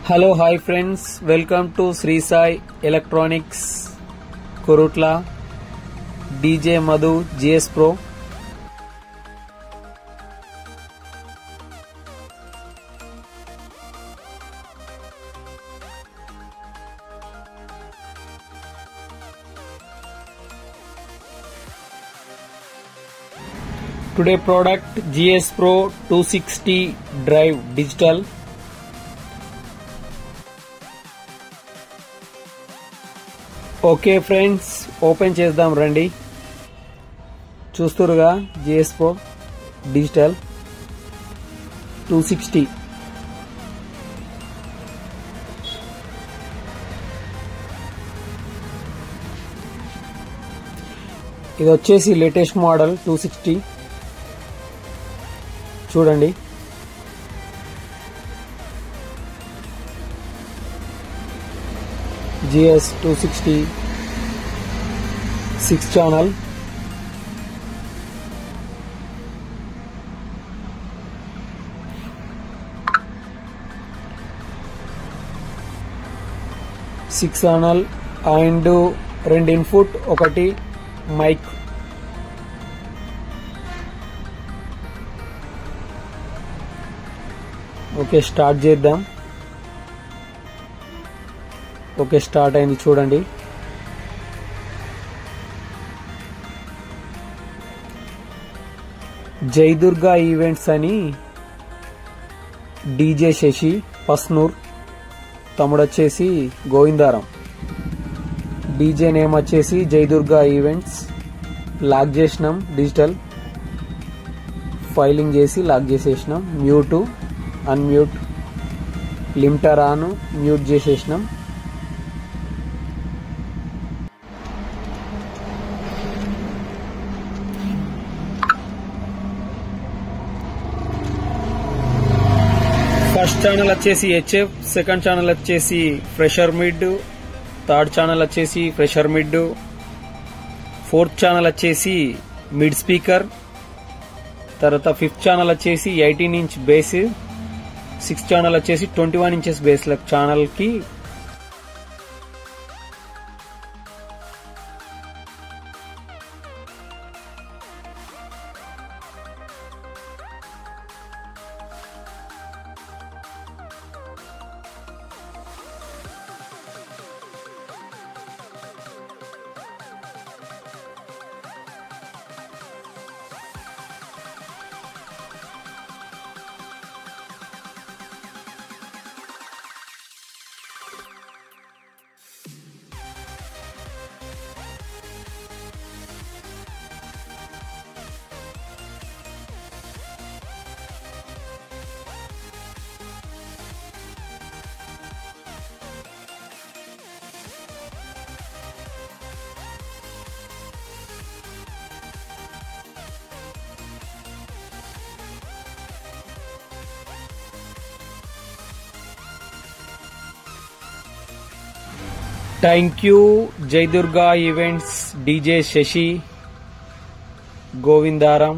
Hello, hi friends. Welcome to Sri Sai Electronics Kurutla DJ Madhu GS Pro. Today product GS Pro 260 drive digital. Okay friends, open చేద్దాం రండి. చూస్తురుగా GS Pro digital 260. ఇది వచ్చేసి latest model 260. చూడండి, GS 260 6 channel. And 2 input, ఒకటి mic. Okay, start చేద్దాం. Okay, start అయింది. చూడండి, Jai Durga events అని డీజే శశి పస్నూర్, తమ్ముడు వచ్చేసి గోవిందారం. డీజే నేమ్ వచ్చేసి జై దుర్గా ఈవెంట్స్. లాక్ చేసినాం డిజిటల్, ఫైలింగ్ చేసి లాక్ చేసేసినాం. Mute, unmute, limiter on, mute చేసేసినాం. ఫస్ట్ ఛానల్ వచ్చేసి HF, సెకండ్ ఛానల్ వచ్చేసి ఫ్రెషర్ మిడ్, థర్డ్ ఛానల్ వచ్చేసి ఫ్రెషర్ మిడ్, ఫోర్త్ ఛానల్ వచ్చేసి మిడ్ స్పీకర్, తర్వాత ఫిఫ్త్ ఛానల్ వచ్చేసి 18 ఇంచ్ బేస్, సిక్స్త్ ఛానల్ వచ్చేసి 21 ఇంచెస్ బేస్ ఛానల్ కి. థ్యాంక్ యూ జై దుర్గా ఈవెంట్స్, డీజే శశి, గోవిందారం.